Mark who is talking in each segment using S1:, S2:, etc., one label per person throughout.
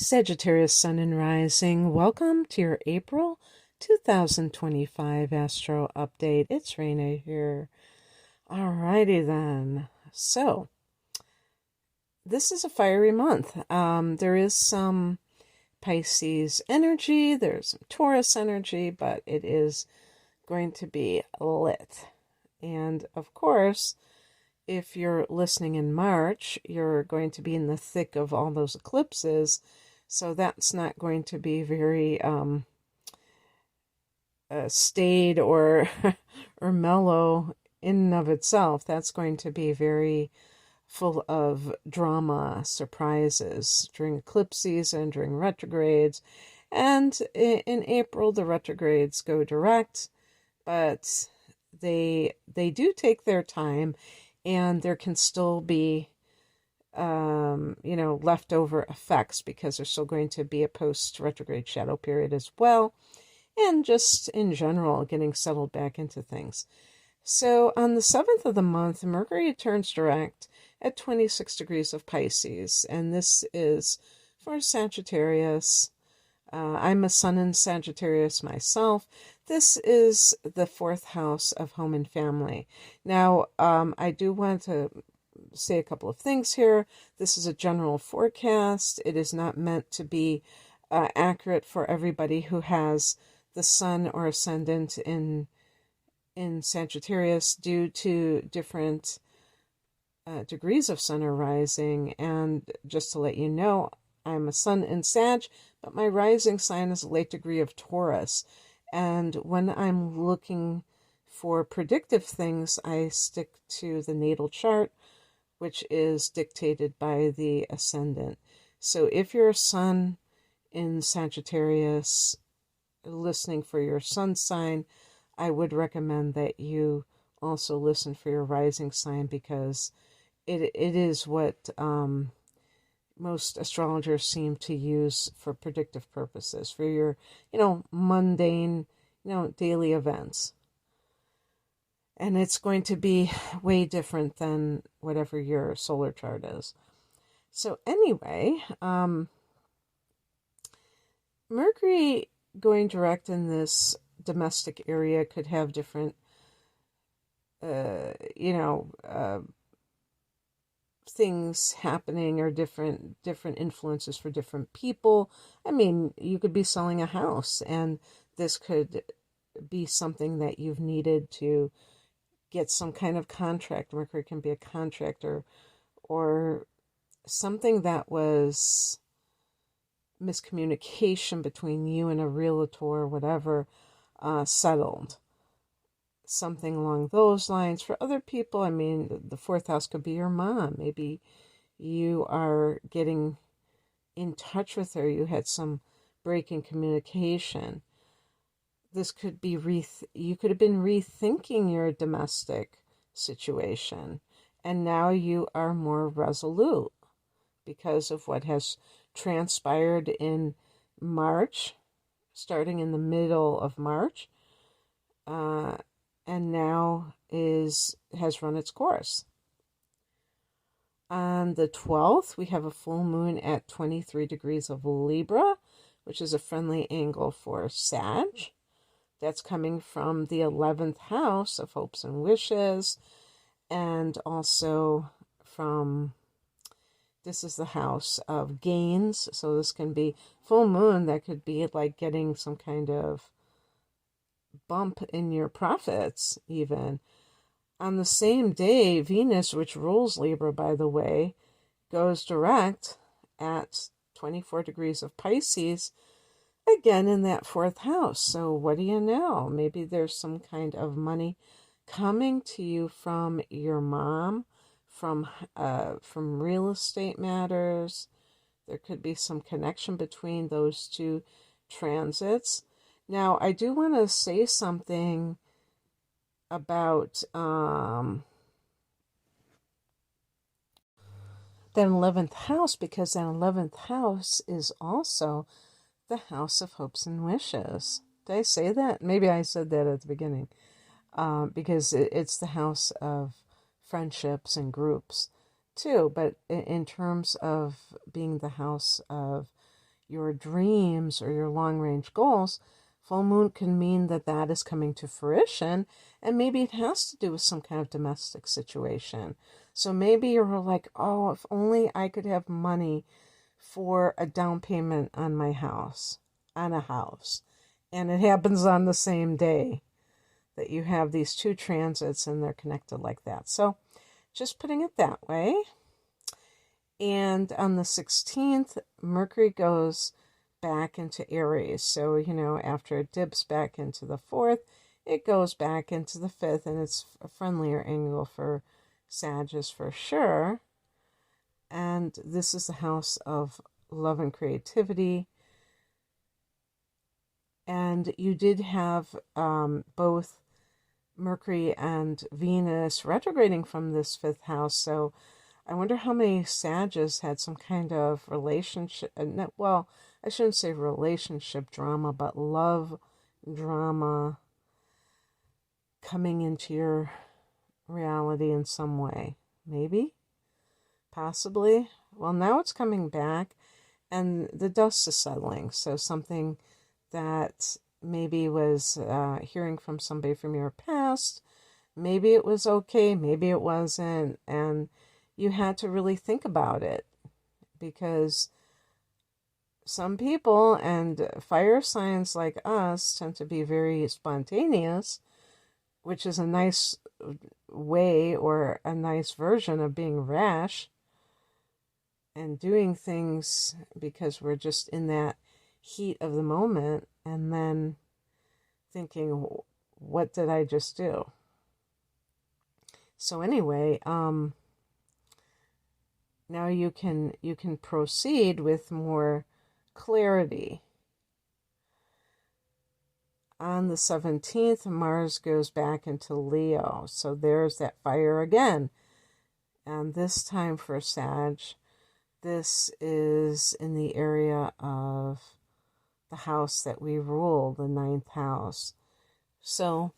S1: Sagittarius Sun and Rising, welcome to your April 2025 Astro Update. It's Raina here. Alrighty then. So, this is a fiery month. There is some Pisces energy, there's some Taurus energy, but it is going to be lit. And of course, if you're listening in March, you're going to be in the thick of all those eclipses. So that's not going to be very staid or or mellow in and of itself. That's going to be very full of drama, surprises during eclipse season, during retrogrades. And in April, the retrogrades go direct, but they do take their time, and there can still be leftover effects because there's still going to be a post-retrograde shadow period as well, and just in general getting settled back into things. So on the 7th of the month, Mercury turns direct at 26 degrees of Pisces, and this is for Sagittarius. I'm a Sun in Sagittarius myself. This is the 4th house of home and family. Now, I do want to say a couple of things here. This is a general forecast. It is not meant to be accurate for everybody who has the Sun or Ascendant in Sagittarius due to different degrees of Sun or rising. And just to let you know, I'm a Sun in Sag, but my rising sign is a late degree of Taurus. And when I'm looking for predictive things, I stick to the natal chart, which is dictated by the ascendant. So if you're a Sun in Sagittarius, listening for your Sun sign, I would recommend that you also listen for your rising sign, because it is what most astrologers seem to use for predictive purposes, for your, mundane, daily events. And it's going to be way different than whatever your solar chart is. So anyway, Mercury going direct in this domestic area could have different, things happening, or different influences for different people. I mean, you could be selling a house, and this could be something that you've needed to get some kind of contract. Mercury can be a contractor, or something that was miscommunication between you and a realtor or whatever, settled. Something along those lines. For other people, I mean, the 4th house could be your mom. Maybe you are getting in touch with her. You had some break in communication. This could be you could have been rethinking your domestic situation, and now you are more resolute because of what has transpired in March, starting in the middle of March, and now has run its course. On the 12th, we have a full moon at 23 degrees of Libra, which is a friendly angle for Sag. That's coming from the 11th house of hopes and wishes, and also this is the house of gains. So this can be full moon. That could be like getting some kind of bump in your profits even. On the same day, Venus, which rules Libra, by the way, goes direct at 24 degrees of Pisces, again in that 4th house. So what do you know? Maybe there's some kind of money coming to you from your mom, from real estate matters. There could be some connection between those two transits. Now, I do want to say something about that 11th house, because that 11th house is also the house of hopes and wishes. Did I say that? Maybe I said that at the beginning, because it's the house of friendships and groups too. But in terms of being the house of your dreams or your long-range goals, full moon can mean that that is coming to fruition, and maybe it has to do with some kind of domestic situation. So maybe you're like, oh, if only I could have money for a down payment on my house, on a house. And it happens on the same day that you have these two transits and they're connected like that. So just putting it that way. And on the 16th, Mercury goes back into Aries. So, after it dips back into the 4th, it goes back into the 5th, and it's a friendlier angle for Sagittarius for sure. And this is the house of love and creativity. And you did have both Mercury and Venus retrograding from this 5th house. So I wonder how many Sagittarius had some kind of relationship, well, I shouldn't say relationship drama, but love drama coming into your reality in some way. Maybe? Possibly? Well, now it's coming back and the dust is settling. So something that maybe was hearing from somebody from your past, maybe it was okay, maybe it wasn't, and you had to really think about it, because some people and fire signs like us tend to be very spontaneous, which is a nice way or a nice version of being rash and doing things because we're just in that heat of the moment and then thinking, what did I just do? So anyway, now you can proceed with more clarity. On the 17th, Mars goes back into Leo. So there's that fire again. And this time for Sag, this is in the area of the house that we rule, the 9th house. So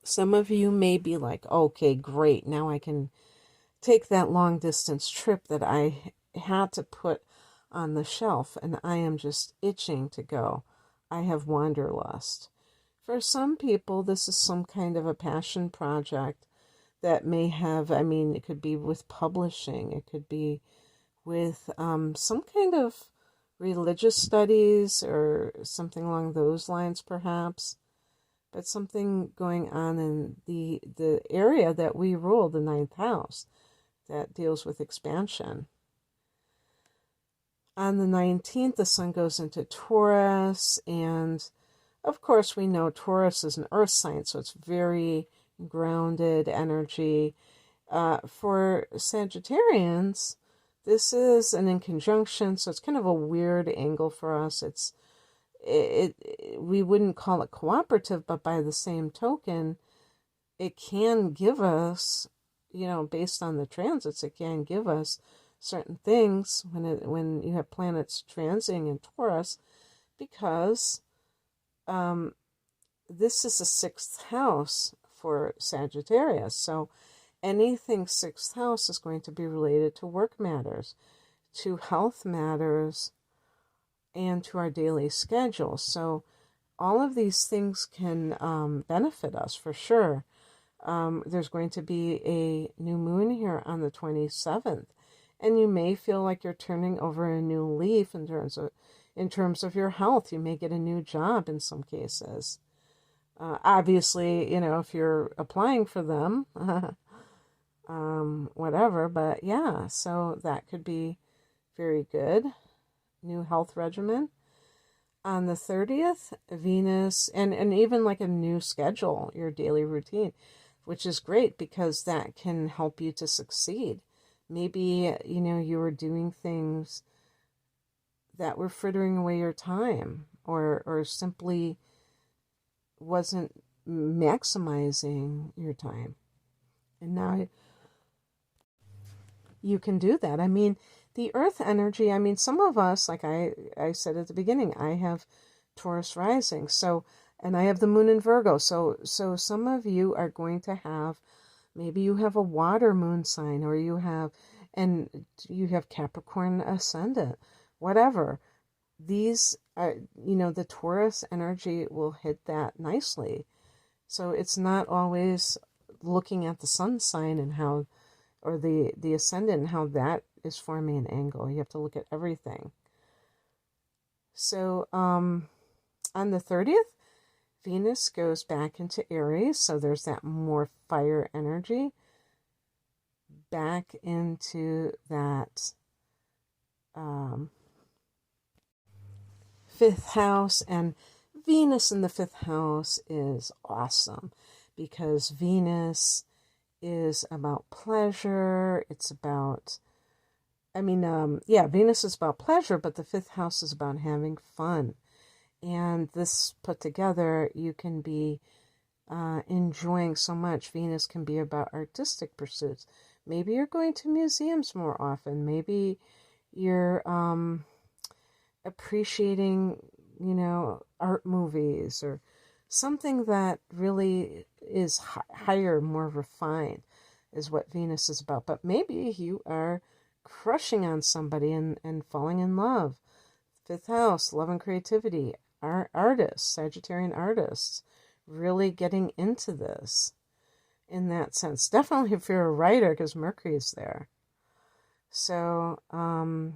S1: some of you may be like, okay, great. Now I can take that long distance trip that I had to put on the shelf, and I am just itching to go. I have wanderlust. For some people, this is some kind of a passion project that may have, it could be with publishing, it could be with some kind of religious studies or something along those lines, perhaps. But something going on in the area that we rule, the 9th house, that deals with expansion. On the 19th, the sun goes into Taurus, and of course we know Taurus is an earth sign, so it's very grounded energy. For Sagittarians, this is an in conjunction, so it's kind of a weird angle for us. We wouldn't call it cooperative, but by the same token, it can give us, based on the transits, it can give us certain things when you have planets transiting in Taurus, because this is the 6th house for Sagittarius. So anything 6th house is going to be related to work matters, to health matters, and to our daily schedule. So all of these things can benefit us for sure. There's going to be a new moon here on the 27th, and you may feel like you're turning over a new leaf in terms of your health. You may get a new job in some cases. Obviously, if you're applying for them, whatever, but yeah, so that could be very good. New health regimen. On the 30th, Venus, and even like a new schedule, your daily routine, which is great because that can help you to succeed. Maybe, you were doing things that were frittering away your time, or simply wasn't maximizing your time. And now you can do that. The earth energy, some of us, like I said at the beginning, I have Taurus rising, and I have the moon in Virgo. So some of you are going to have, maybe you have a water moon sign, or you have Capricorn ascendant, whatever. these are, the Taurus energy will hit that nicely. So it's not always looking at the sun sign and how, or the ascendant and how that is forming an angle. You have to look at everything. So on the 30th, Venus goes back into Aries, so there's that more fire energy back into that fifth house, and Venus in the fifth house is awesome because Venus is about pleasure. It's about, Venus is about pleasure, but the fifth house is about having fun. And this put together, you can be enjoying so much. Venus can be about artistic pursuits. Maybe you're going to museums more often. Maybe you're appreciating, art movies or something that really is higher, more refined is what Venus is about. But maybe you are crushing on somebody and falling in love. Fifth house, love and creativity, artists, Sagittarian artists, really getting into this in that sense. Definitely if you're a writer, because Mercury is there. So, the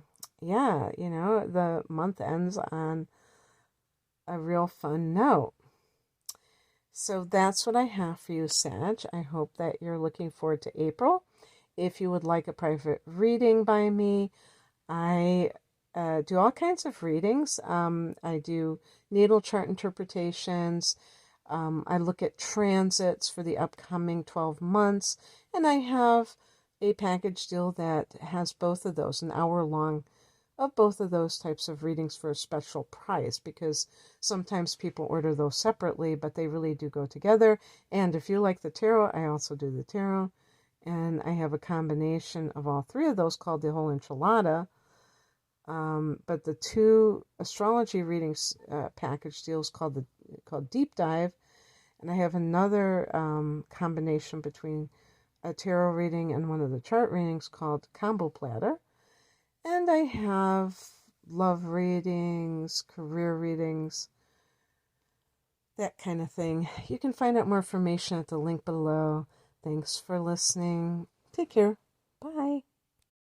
S1: month ends on a real fun note. So that's what I have for you, Sag. I hope that you're looking forward to April. If you would like a private reading by me, I do all kinds of readings. I do natal chart interpretations. I look at transits for the upcoming 12 months, and I have a package deal that has both of those, an hour long of both of those types of readings for a special price, because sometimes people order those separately, but they really do go together. And if you like the tarot, I also do the tarot, and I have a combination of all three of those called the whole enchilada. But the two astrology readings package deals called Deep Dive, and I have another combination between a tarot reading and one of the chart readings called Combo Platter. And I have love readings, career readings, that kind of thing. You can find out more information at the link below. Thanks for listening. Take care.